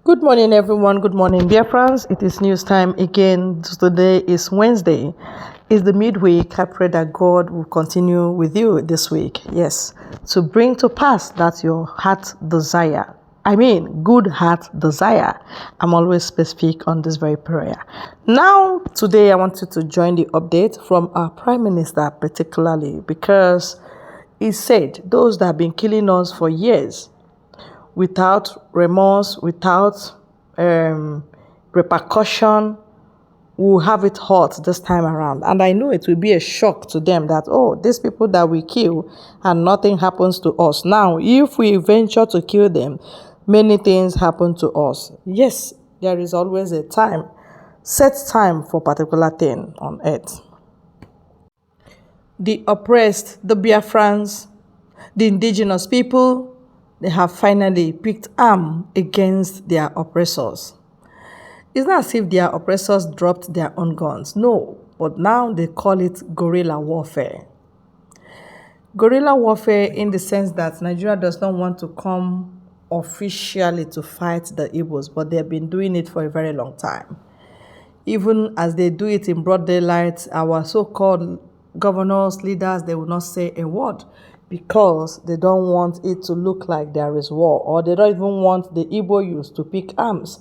Good morning, everyone. Good morning, dear friends. It is news time again. Today is Wednesday. It's the midweek. I pray that God will continue with you this week. Yes, to bring to pass that your heart desire. Good heart desire. I'm always specific on this very prayer. Now, today, I want you to join the update from our Prime Minister, particularly because he said those that have been killing us for years without remorse, without repercussion, will have it hot this time around. And I know it will be a shock to them that, oh, these people that we kill and nothing happens to us. Now, if we venture to kill them, many things happen to us. Yes, there is always a time, set time for particular thing on earth. The oppressed, the Biafrans, the indigenous people, they have finally picked arm against their oppressors. It's not as if their oppressors dropped their own guns. No, but now they call it guerrilla warfare. Guerrilla warfare in the sense that Nigeria does not want to come officially to fight the Igbos, but they've been doing it for a very long time. Even as they do it in broad daylight, our so-called governors, leaders, they will not say a word because they don't want it to look like there is war, or they don't even want the Igbo youth to pick arms.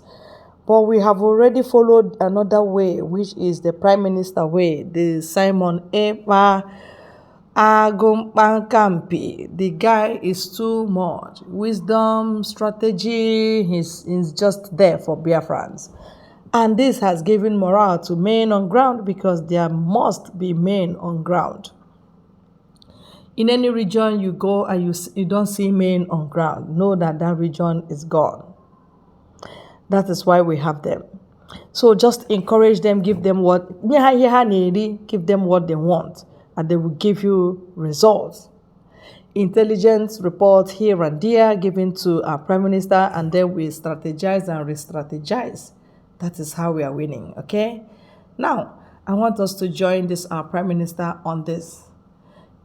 But we have already followed another way, which is the Prime Minister way, the Simon Ekpa'S Agumpankampi. The guy is too much. Wisdom, strategy, he's just there for Biafrans. And this has given morale to men on ground because there must be men on ground. In any region you go and you don't see men on ground, know that that region is gone. That is why we have them. So just encourage them, give them what they want, and they will give you results. Intelligence reports here and there given to our Prime Minister, and then we strategize and re-strategize. That is how we are winning, okay? Now, I want us to join our Prime Minister on this.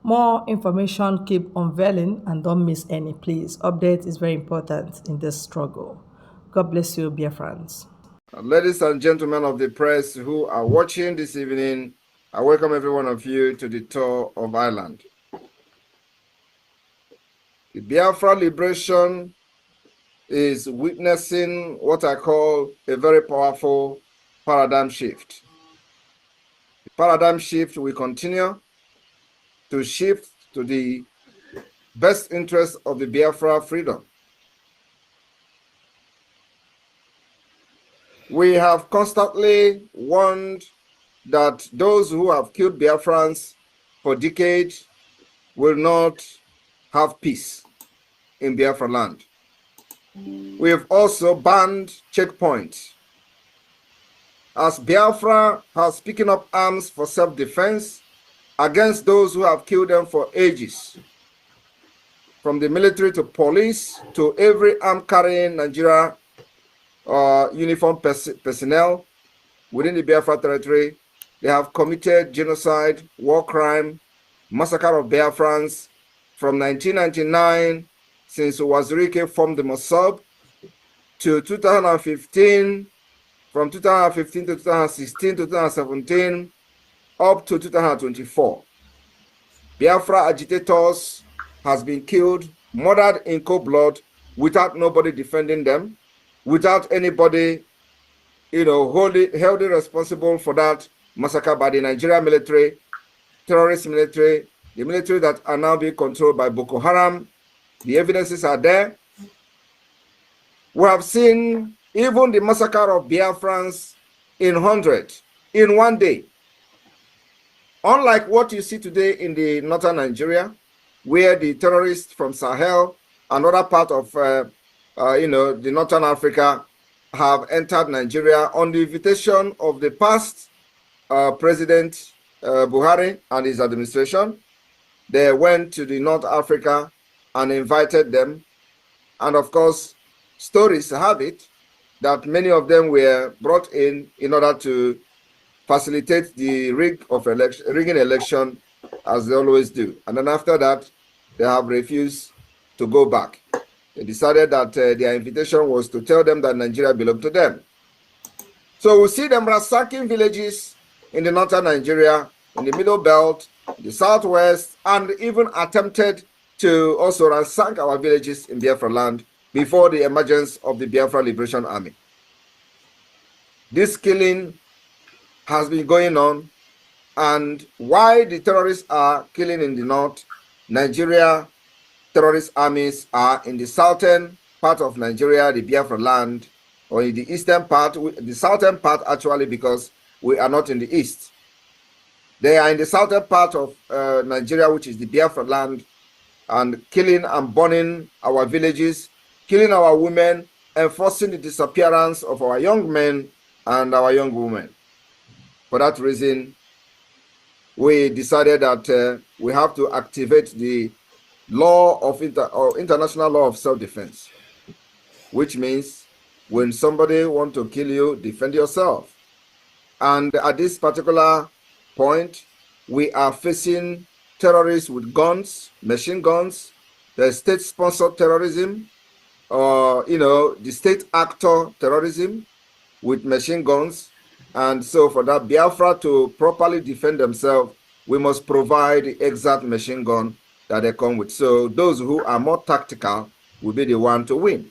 More information, keep unveiling, and don't miss any, please. Update is very important in this struggle. God bless you, dear friends. Ladies and gentlemen of the press who are watching this evening, I welcome every one of you to the tour of Ireland. The Biafra liberation is witnessing what I call a very powerful paradigm shift. The paradigm shift will continue to shift to the best interest of the Biafra freedom. We have constantly warned that those who have killed Biafrans for decades will not have peace in Biafra land. We have also banned checkpoints. As Biafra has picking up arms for self-defense against those who have killed them for ages, from the military to police to every arm-carrying Nigeria uniform personnel within the Biafra territory, they have committed genocide, war crime, massacre of Biafrans from 1999, since Wazirike formed the Mossad, to 2015, from 2015 to 2016 to 2017, up to 2024. Biafra agitators has been killed, murdered in cold blood, without nobody defending them, without anybody, held responsible for that massacre by the Nigerian military, terrorist military, the military that are now being controlled by Boko Haram. The evidences are there. We have seen even the massacre of Biafrans in hundreds in one day. Unlike what you see today in the northern Nigeria, where the terrorists from Sahel and other part of the northern Africa have entered Nigeria on the invitation of the past President Buhari and his administration. They went to the North Africa and invited them. And of course, stories have it that many of them were brought in order to facilitate the rigging election, as they always do. And then after that, they have refused to go back. They decided that their invitation was to tell them that Nigeria belonged to them. So we see them ransacking villages in the northern Nigeria, in the middle belt, the southwest, and even attempted to also ransack our villages in Biafra land before the emergence of the Biafra Liberation Army. This killing has been going on, and why the terrorists are killing in the north, Nigeria terrorist armies are in the southern part of Nigeria, the Biafra land, or in the eastern part, the southern part actually, because we are not in the east. They are in the southern part of Nigeria, which is the Biafra land, and killing and burning our villages, killing our women, enforcing the disappearance of our young men and our young women. For that reason, we decided that we have to activate the law of international law of self-defense, which means when somebody wants to kill you, defend yourself. And at this particular point, we are facing terrorists with guns, machine guns, the state-sponsored terrorism, or the state actor terrorism with machine guns. And so for that Biafra to properly defend themselves, we must provide the exact machine gun that they come with. So those who are more tactical will be the one to win.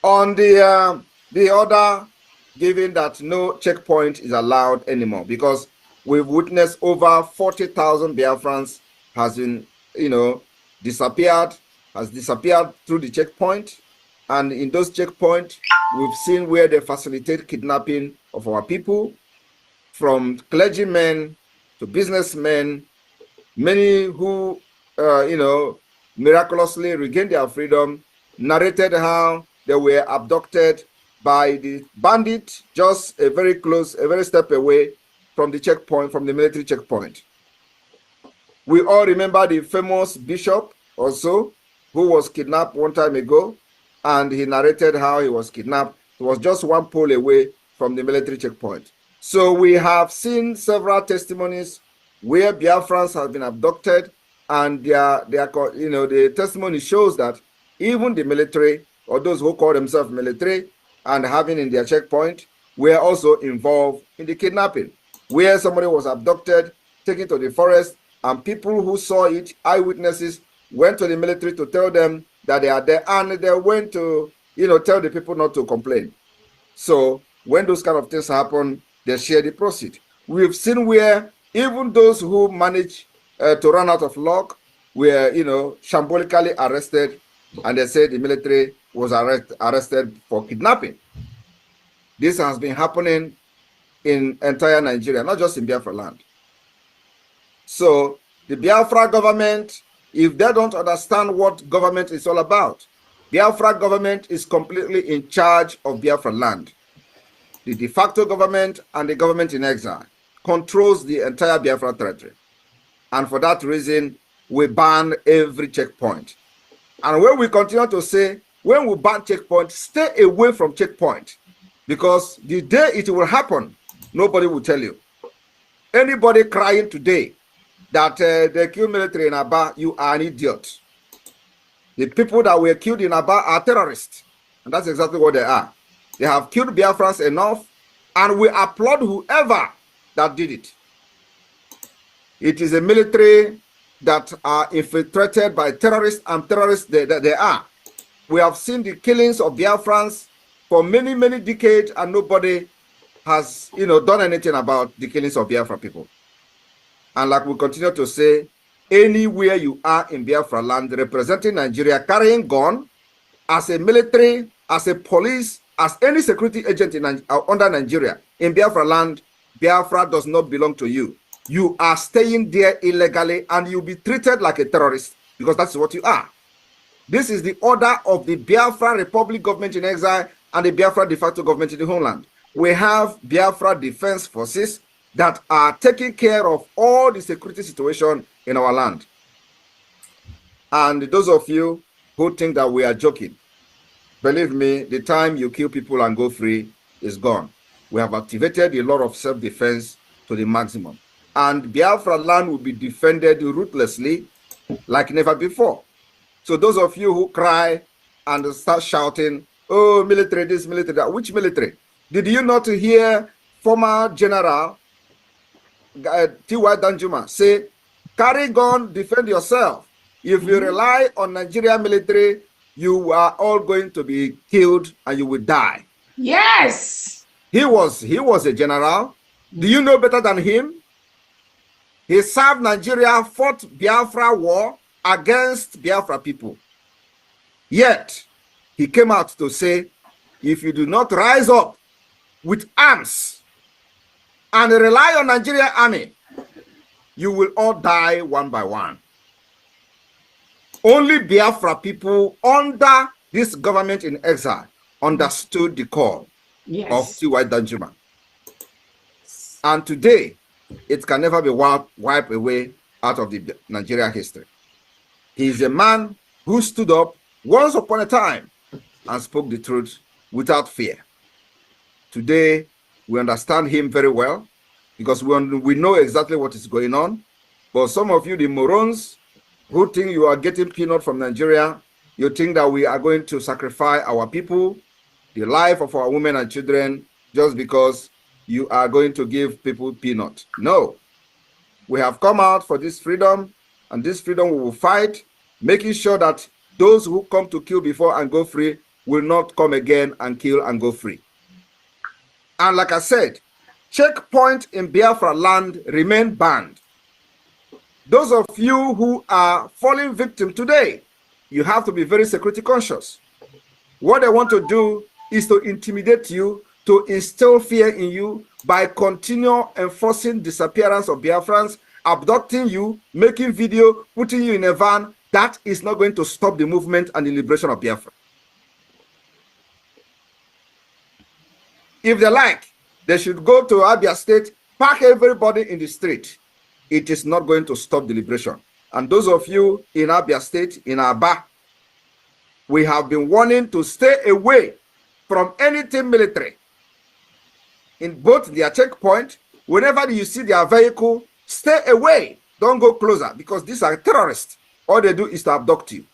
On the order, given that no checkpoint is allowed anymore, because we've witnessed over 40,000 Biafrans has been, disappeared through the checkpoint. And in those checkpoints, we've seen where they facilitate kidnapping of our people, from clergymen to businessmen, many who, miraculously regained their freedom, narrated how they were abducted by the bandit just a very step away from the checkpoint, from the military checkpoint. We all remember the famous bishop also, who was kidnapped one time ago, and he narrated how he was kidnapped. He was just one pole away from the military checkpoint. So we have seen several testimonies where Biafrans have been abducted, and the testimony shows that even the military, or those who call themselves military and having in their checkpoint, were also involved in the kidnapping, where somebody was abducted, taken to the forest, and people who saw it, eyewitnesses, went to the military to tell them that they are there, and they went to, tell the people not to complain. So when those kind of things happen, they share the proceeds. We've seen where even those who manage to run out of luck were, shambolically arrested, and they said the military was arrested for kidnapping. This has been happening in entire Nigeria, not just in Biafra land. So the Biafra government, if they don't understand what government is all about, Biafra government is completely in charge of Biafra land. The de facto government and the government in exile controls the entire Biafra territory. And for that reason, we ban every checkpoint. And when we continue to say, when we ban checkpoint, stay away from checkpoint, because the day it will happen, nobody will tell you. Anybody crying today that they killed military in Aba, you are an idiot. The people that were killed in Aba are terrorists, and that's exactly what they are. They have killed Biafrans enough, and we applaud whoever that did it. It is a military that are infiltrated by terrorists, and terrorists they are. We have seen the killings of Biafrans for many, many decades, and nobody has, done anything about the killings of Biafra people. And like we continue to say, anywhere you are in Biafra land representing Nigeria, carrying gun, as a military, as a police, as any security agent under Nigeria, in Biafra land, Biafra does not belong to you. You are staying there illegally, and you'll be treated like a terrorist, because that's what you are. This is the order of the Biafra Republic government in exile and the Biafra de facto government in the homeland. We have Biafra Defense Forces that are taking care of all the security situation in our land. And those of you who think that we are joking, believe me, the time you kill people and go free is gone. We have activated the law of self-defense to the maximum. And Biafra land will be defended ruthlessly like never before. So those of you who cry and start shouting, oh, military this, military that, which military? Did you not hear former General T.Y. Danjuma say, carry gun, defend yourself. If you rely on Nigerian military, you are all going to be killed and you will die. Yes. He was a general. Do you know better than him? He served Nigeria, fought Biafra war against Biafra people. Yet, he came out to say, if you do not rise up with arms and rely on Nigerian army, you will all die one by one. Only Biafra people under this government in exile understood the call of T.Y. Danjuma. And today, it can never be wiped away out of the Nigeria history. He is a man who stood up once upon a time and spoke the truth without fear. Today, we understand him very well because we know exactly what is going on. But some of you, the morons, who think you are getting peanut from Nigeria, you think that we are going to sacrifice our people, the life of our women and children, just because you are going to give people peanut. No. We have come out for this freedom, and this freedom we will fight, making sure that those who come to kill before and go free will not come again and kill and go free. And like I said, checkpoint in Biafra land remain banned. Those of you who are falling victim today, you have to be very security conscious. What they want to do is to intimidate you, to instill fear in you by continual enforcing disappearance of Biafrans, abducting you, making video, putting you in a van. That is not going to stop the movement and the liberation of Biafra. If they like, they should go to Abia State, pack everybody in the street. It is not going to stop the liberation. And those of you in Abia State, in Aba, we have been warning to stay away from anything military. In both their checkpoint, whenever you see their vehicle, stay away. Don't go closer because these are terrorists. All they do is to abduct you.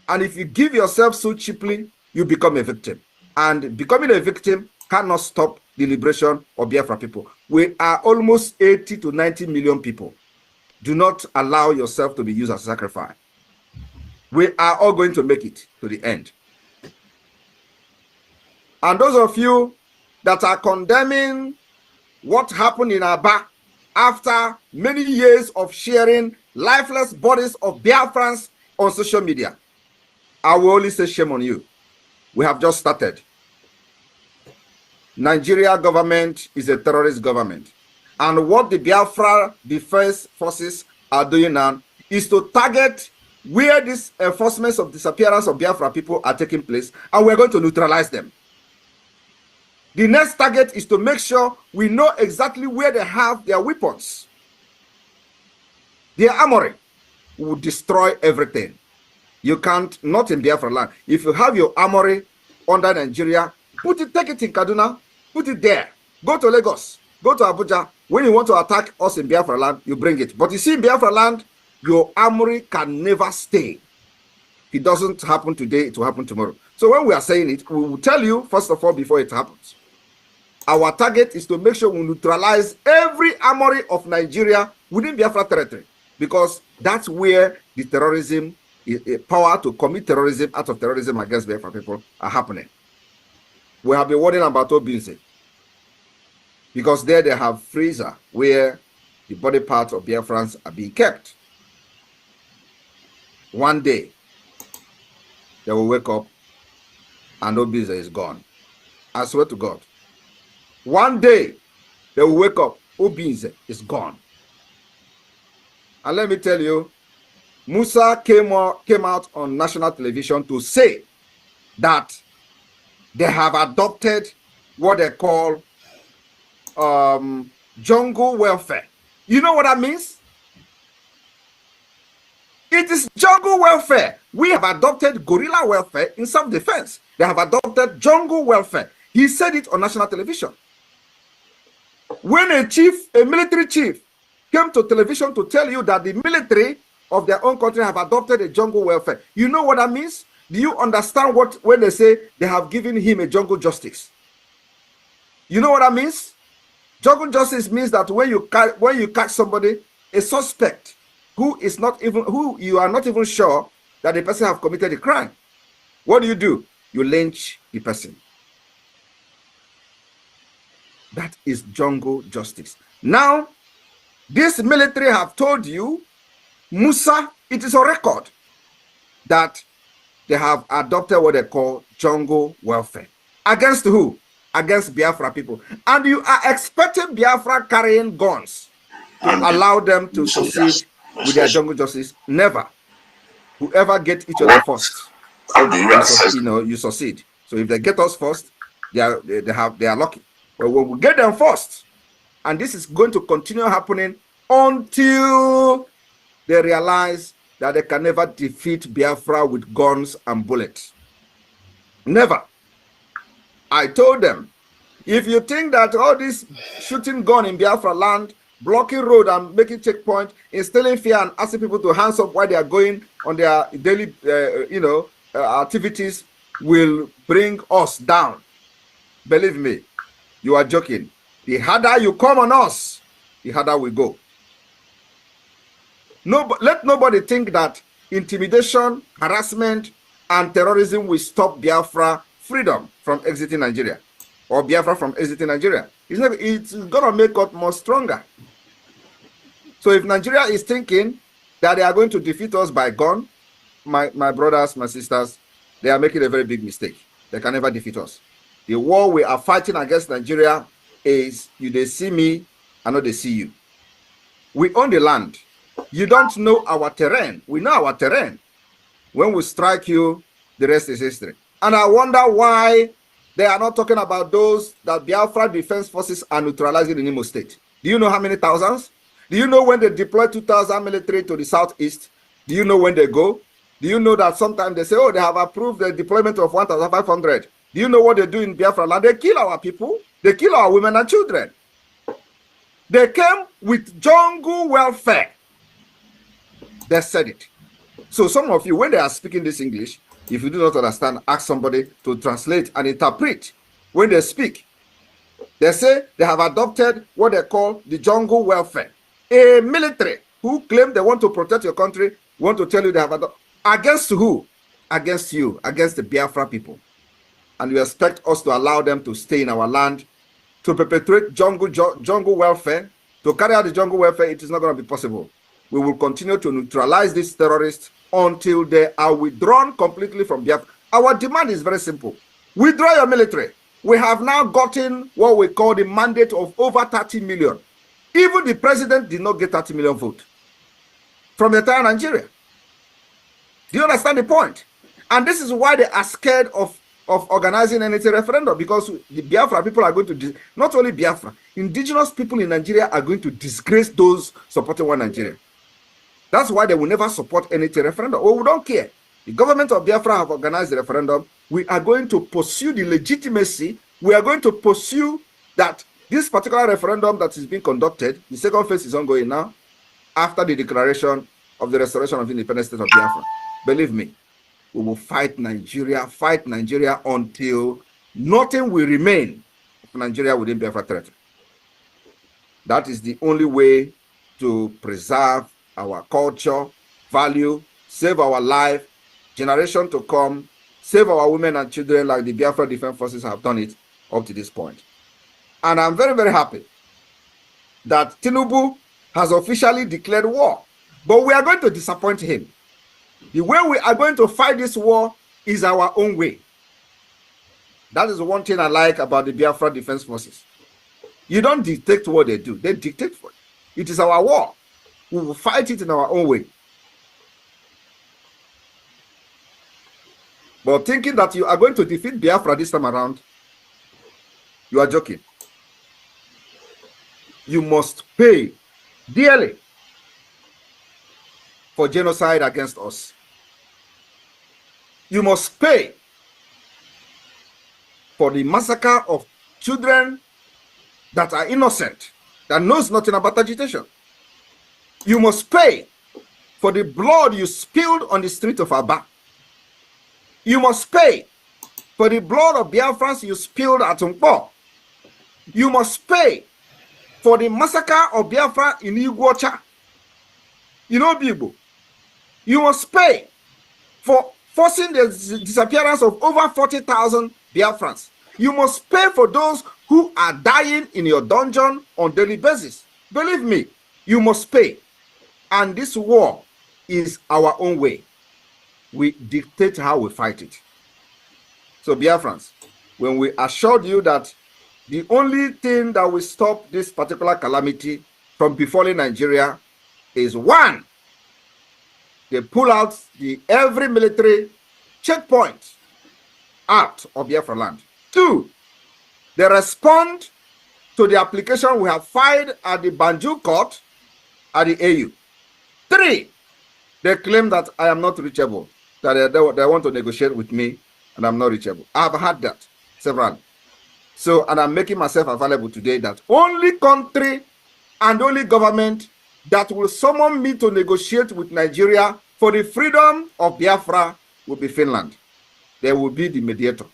And if you give yourself so cheaply, you become a victim. And becoming a victim cannot stop the liberation of Biafra people. We are almost 80 to 90 million people. Do not allow yourself to be used as a sacrifice. We are all going to make it to the end. And those of you that are condemning what happened in Aba after many years of sharing lifeless bodies of Biafrans on social media, I will only say shame on you. We have just started. Nigeria government is a terrorist government. And what the Biafra Defense Forces are doing now is to target where these enforcements of disappearance of Biafra people are taking place, and we're going to neutralize them. The next target is to make sure we know exactly where they have their weapons. Their armory will destroy everything. You can't, not in Biafra land. If you have your armory under Nigeria, take it in Kaduna, put it there. Go to Lagos, go to Abuja. When you want to attack us in Biafra land, you bring it. But you see, in Biafra land, your armory can never stay. It doesn't happen today, it will happen tomorrow. So when we are saying it, we will tell you, first of all, before it happens. Our target is to make sure we neutralize every armory of Nigeria within Biafra territory, because that's where the terrorism, power to commit terrorism, out of terrorism against Biafra people are happening. We have been warning about Obinze, because there they have freezer where the body parts of Biafrans are being kept. One day, they will wake up and Obinze is gone. I swear to God. One day, they will wake up, Obinze is gone. And let me tell you, Musa came out on national television to say that they have adopted what they call jungle welfare. You know what that means? It is jungle welfare. We have adopted guerrilla welfare in self-defense. They have adopted jungle welfare. He said it on national television. When a military chief, came to television to tell you that the military of their own country have adopted a jungle welfare. You know what that means? Do you understand what when they say they have given him a jungle justice? You know what that means? Jungle justice means that when you catch somebody, a suspect who you are not even sure that the person have committed a crime, what do? You lynch the person. That is jungle justice. Now, this military have told you, Musa, it is a record that they have adopted what they call jungle welfare. Against who? Against Biafra people. And you are expecting Biafra carrying guns to allow them to succeed with their jungle justice? Never. Whoever get each other first, you succeed. So if they get us first, they are lucky. But when we get them first, and this is going to continue happening until they realize that they can never defeat Biafra with guns and bullets. Never. I told them, if you think that all this shooting gun in Biafra land, blocking road and making checkpoint, instilling fear and asking people to hands up while they are going on their daily, activities will bring us down, believe me, you are joking. The harder you come on us, the harder we go. Let nobody think that intimidation, harassment, and terrorism will stop Biafra freedom from exiting Nigeria, or Biafra from exiting Nigeria. It's going to make us more stronger. So if Nigeria is thinking that they are going to defeat us by gun, my brothers, my sisters, they are making a very big mistake. They can never defeat us. The war we are fighting against Nigeria is, they see me, I know they see you. We own the land. You don't know our terrain. We know our terrain. When we strike you, the rest is history. And I wonder why they are not talking about those that Biafra Defense Forces are neutralizing in Imo State. Do you know how many thousands? Do you know when they deploy 2,000 military to the southeast? Do you know when they go? Do you know that sometimes they say, oh, they have approved the deployment of 1,500? Do you know what they do in Biafra land? They kill our people. They kill our women and children. They came with jungle welfare. They said it. So some of you, when they are speaking this English, if you do not understand, ask somebody to translate and interpret. When they speak, they say they have adopted what they call the jungle welfare. A military who claim they want to protect your country, want to tell you they have adopted. Against who? Against you, against the Biafra people. And you expect us to allow them to stay in our land, to perpetrate jungle welfare, to carry out the jungle welfare. It is not going to be possible. We will continue to neutralize these terrorists until they are withdrawn completely from Biafra. Our demand is very simple. Withdraw your military. We have now gotten what we call the mandate of over 30 million. Even the president did not get 30 million votes from the entire Nigeria. Do you understand the point? And this is why they are scared of organizing any referendum, because the Biafra people are going to, not only Biafra, indigenous people in Nigeria are going to disgrace those supporting one Nigeria. That's why they will never support any referendum. Oh, we don't care. The government of Biafra have organized the referendum. We are going to pursue the legitimacy. We are going to pursue that this particular referendum that is being conducted, the second phase is ongoing now, after the declaration of the restoration of the independent state of Biafra. Believe me, we will fight Nigeria until nothing will remain of Nigeria within Biafra territory. That is the only way to preserve our culture, value, save our life, generation to come, save our women and children like the Biafra Defense Forces have done it up to this point. And I'm very, very happy that Tinubu has officially declared war. But we are going to disappoint him. The way we are going to fight this war is our own way. That is one thing I like about the Biafra Defense Forces. You don't dictate what they do. They dictate for it. It is our war. We will fight it in our own way. But thinking that you are going to defeat Biafra this time around, you are joking. You must pay dearly for genocide against us. You must pay for the massacre of children that are innocent, that knows nothing about agitation. You must pay for the blood you spilled on the street of Aba. You must pay for the blood of Biafrans you spilled at Nkpo. You must pay for the massacre of Biafra in Iguacha. You know, people, you must pay for forcing the disappearance of over 40,000 Biafrans. You must pay for those who are dying in your dungeon on a daily basis. Believe me, you must pay. And this war is our own way. We dictate how we fight it. So, Biafrans, when we assured you that the only thing that will stop this particular calamity from befalling Nigeria is one, they pull out every military checkpoint out of Biafra land. Two, they respond to the application we have filed at the Banjul court at the AU. Three, they claim that I am not reachable, that they want to negotiate with me and I'm not reachable. I've had that several. So, and I'm making myself available today that only country and only government that will summon me to negotiate with Nigeria for the freedom of Biafra will be Finland. They will be the mediator.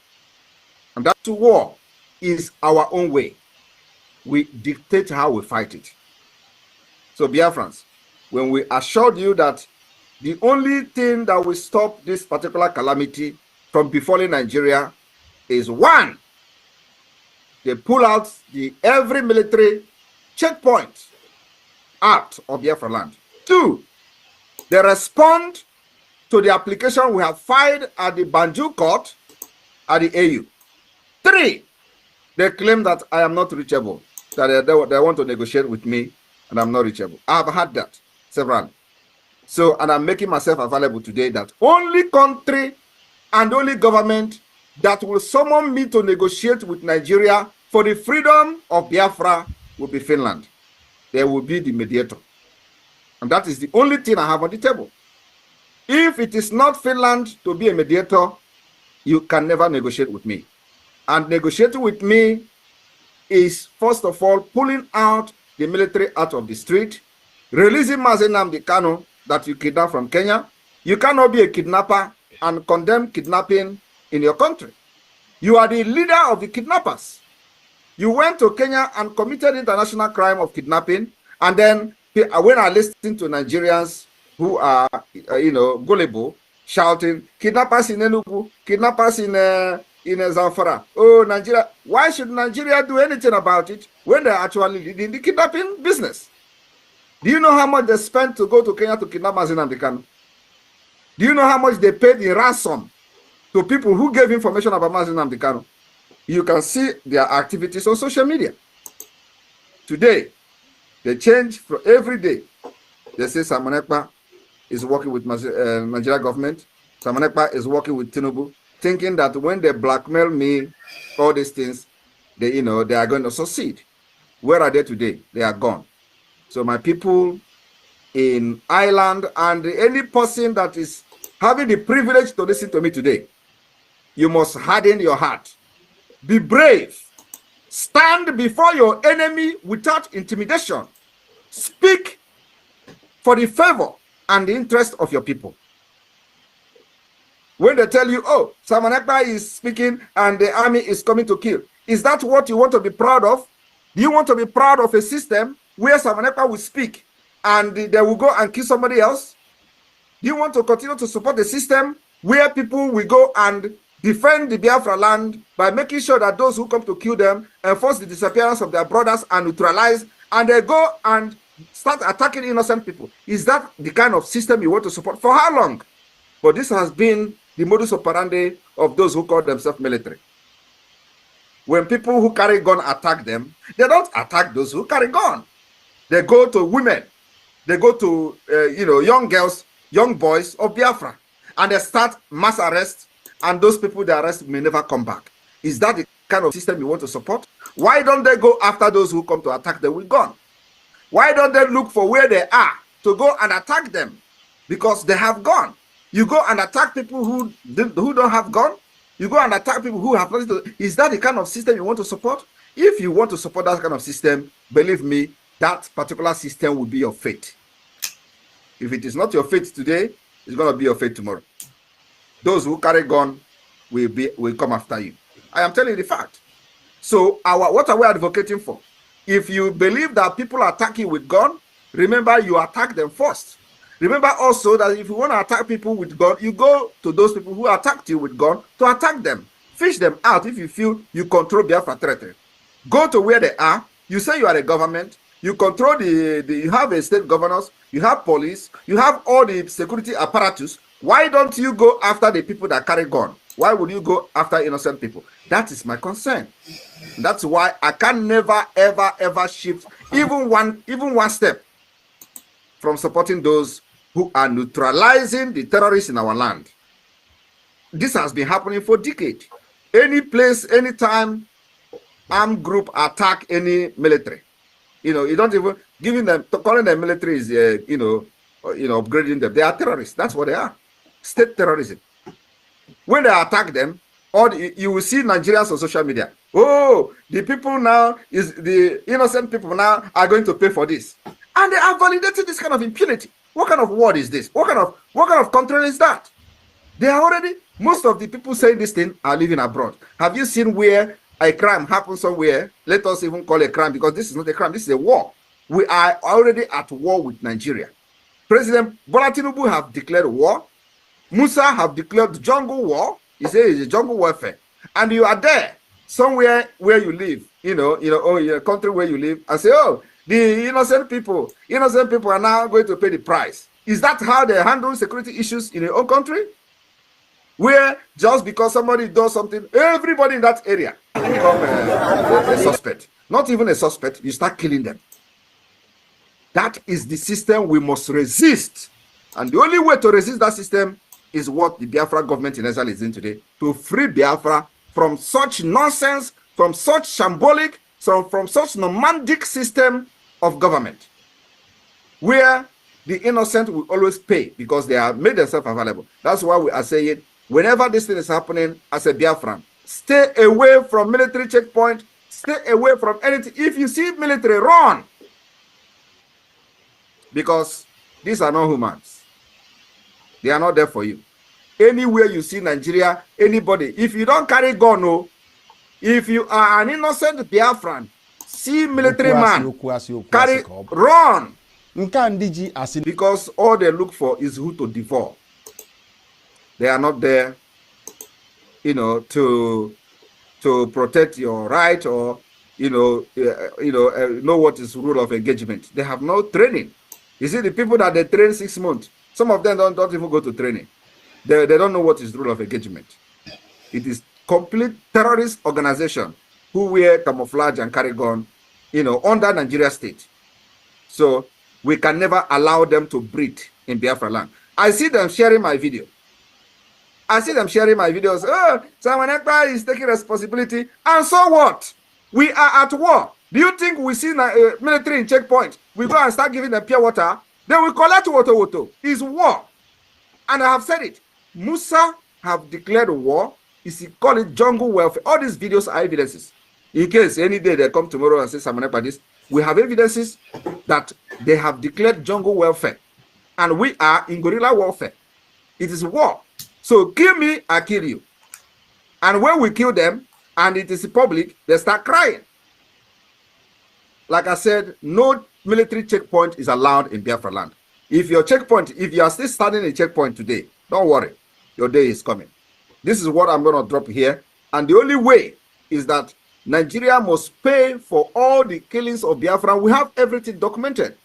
And that war is our own way. We dictate how we fight it. So, Biafrans, when we assured you that the only thing that will stop this particular calamity from befalling Nigeria is one, they pull out every military checkpoint out of Biafra land. Two, they respond to the application we have filed at the Banjul court at the AU. Three, they claim that I am not reachable, that they want to negotiate with me and I'm not reachable. I've had that several. So, and I'm making myself available today that only country and only government that will summon me to negotiate with Nigeria for the freedom of Biafra will be Finland. They will be the mediator. And that is the only thing I have on the table. If it is not Finland to be a mediator, you can never negotiate with me. And negotiating with me is, first of all, pulling out the military out of the street, releasing Mazi Nnamdi Kanu that you kidnapped from Kenya. You cannot be a kidnapper and condemn kidnapping in your country. You are the leader of the kidnappers. You went to Kenya and committed international crime of kidnapping, and then when I listen to Nigerians who are, gullible, shouting, kidnappers in Enugu, kidnappers in Zamfara. Oh, Nigeria. Why should Nigeria do anything about it when they're actually leading the kidnapping business? Do you know how much they spent to go to Kenya to kidnap Mazi Nnamdi Kanu? Do you know how much they paid in ransom to people who gave information about Mazi Nnamdi Kanu? You can see their activities on social media. Today, they change from every day. They say Simon Ekpa is working with Nigeria government. Simon Ekpa is working with Tinubu, thinking that when they blackmail me, all these things, they are going to succeed. Where are they today? They are gone. So my people in Ireland and any person that is having the privilege to listen to me today, you must harden your heart. Be brave. Stand before your enemy without intimidation. Speak for the favor and the interest of your people. When they tell you, oh, Simon Ekpa is speaking and the army is coming to kill, is that what you want to be proud of? Do you want to be proud of a system where Simon Ekpa will speak and they will go and kill somebody else? Do you want to continue to support the system where people will go and defend the Biafra land by making sure that those who come to kill them enforce the disappearance of their brothers and neutralize, and they go and start attacking innocent people? Is that the kind of system you want to support? For how long? But this has been the modus operandi of those who call themselves military. When people who carry gun attack them, they don't attack those who carry gun. They go to women. They go to, young girls, young boys of Biafra, and they start mass arrest, and those people they arrest may never come back. Is that the kind of system you want to support? Why don't they go after those who come to attack them with gun? Why don't they look for where they are to go and attack them? Because they have gun. You go and attack people who don't have gun. You go and attack people who have nothing to. Is that the kind of system you want to support? If you want to support that kind of system, believe me, that particular system will be your fate. If it is not your fate today, it's going to be your fate tomorrow. Those who carry gun will come after you. I am telling you the fact. So what are we advocating for? If you believe that people attack you with gun, remember you attack them first. Remember also that if you want to attack people with gun, you go to those people who attacked you with gun to attack them. Fish them out if you feel you control Biafra territory. Go to where they are. You say you are a government. You control you have a state governors. You have police. You have all the security apparatus. Why don't you go after the people that carry gun? Why would you go after innocent people? That is my concern. That's why I can never, ever, ever shift even one step from supporting those who are neutralizing the terrorists in our land. This has been happening for decades. Any place, anytime, armed group attack any military. You don't even calling them military is upgrading them. They are terrorists. That's what they are. State terrorism. When they attack them, you will see Nigerians on social media. Oh, the innocent people now are going to pay for this. And they are validating this kind of impunity. What kind of word is this? What kind of country is that? They are most of the people saying this thing are living abroad. Have you seen where a crime happens somewhere? Let us even call it a crime, because this is not a crime, this is a war. We are already at war with Nigeria. President Bola Tinubu have declared war. Musa have declared jungle war. He says it's a jungle warfare. And you are there, somewhere where you live, in a country where you live, and say, oh, the innocent people are now going to pay the price. Is that how they handle security issues in your own country? Where just because somebody does something, everybody in that area become a suspect. Not even a suspect, you start killing them. That is the system we must resist. And the only way to resist that system is what the Biafra government in Israel is doing today, to free Biafra from such nonsense, from such shambolic, from such nomadic system of government, where the innocent will always pay because they have made themselves available. That's why we are saying, whenever this thing is happening, as a Biafran, stay away from military checkpoint, stay away from anything. If you see military, run. Because these are not humans. They are not there for you. Anywhere you see Nigeria, anybody, if you don't carry gun, no, if you are an innocent Biafran, see military man, carry, run. Because all they look for is who to devour. They are not there, to protect your right or, know what is rule of engagement. They have no training. You see, the people that they train 6 months, some of them don't even go to training. They don't know what is rule of engagement. It is complete terrorist organization who wear camouflage and carry gun, under Nigeria state. So we can never allow them to breathe in Biafra land. I see them sharing my video. I see them sharing my videos. Oh, someone Ekpa'S is taking responsibility. And so what? We are at war. Do you think we see military in checkpoint? We go and start giving them pure water. They will collect water. It's war. And I have said it. Musa have declared war. He call it jungle welfare. All these videos are evidences. In case any day they come tomorrow and say someone Ekpa'S, we have evidences that they have declared jungle welfare. And we are in guerrilla warfare. It is war. So kill me, I kill you. And when we kill them, and it is public, they start crying. Like I said, no military checkpoint is allowed in Biafra land. If you are still standing in a checkpoint today, don't worry. Your day is coming. This is what I'm going to drop here. And the only way is that Nigeria must pay for all the killings of Biafra. We have everything documented.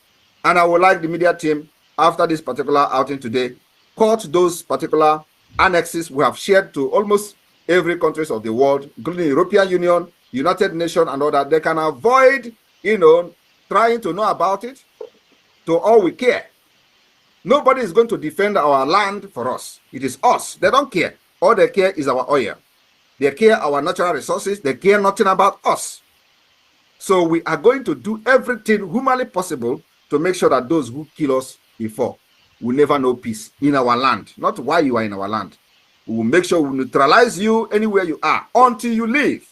And I would like the media team, after this particular outing today, cut those particular annexes we have shared to almost every countries of the world, including the European Union, United Nations, and all that. They can avoid, trying to know about it. To all we care. Nobody is going to defend our land for us. It is us. They don't care. All they care is our oil. They care our natural resources. They care nothing about us. So we are going to do everything humanly possible to make sure that those who kill us before will never know peace in our land. Not why you are in our land. We will make sure we neutralize you anywhere you are until you leave.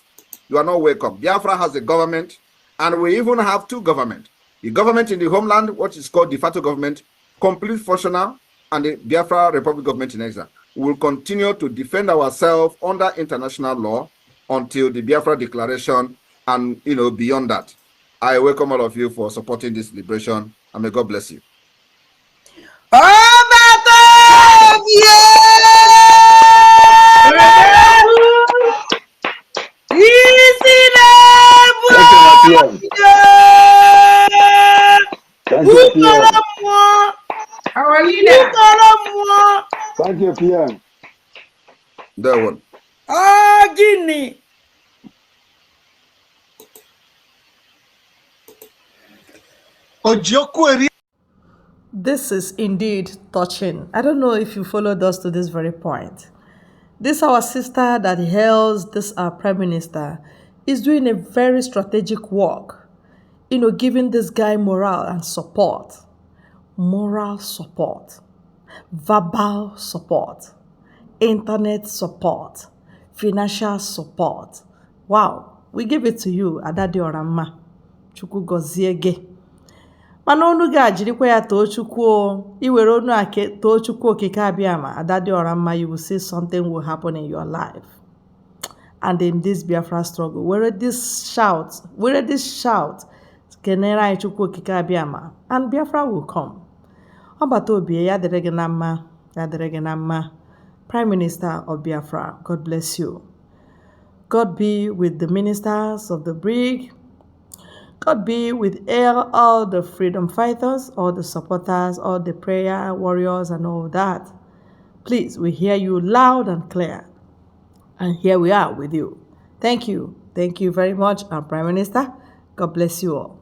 You are not welcome. Biafra has a government, and we even have two governments. The government in the homeland, what is called de facto government, complete functional, and the Biafra Republic government in exile. We will continue to defend ourselves under international law until the Biafra Declaration and beyond that. I welcome all of you for supporting this liberation, and may God bless you. Our leader. Thank you, PM. That one. Guinea. This is indeed touching. I don't know if you followed us to this very point. This our sister that hails this our prime minister is doing a very strategic work, giving this guy morale and support. Moral support, verbal support, internet support, financial support. Wow, we give it to you, Adadi Oramma. Chukwu gozie gị. Mana onu gị ajirikwa ya too Chukwu, iwere onu ake too Chukwu okike abịama, Adadi Oramma, you will see something will happen in your life. And in this Biafra struggle, where this shout, kenere anyị Chukwu okike abịama, and Biafra will come. Ọbata obi ya dịrị gị na mma, Prime Minister of Biafra, God bless you. God be with the ministers of the brig. God be with all the freedom fighters, all the supporters, all the prayer warriors and all that. Please, we hear you loud and clear. And here we are with you. Thank you. Thank you very much, our Prime Minister. God bless you all.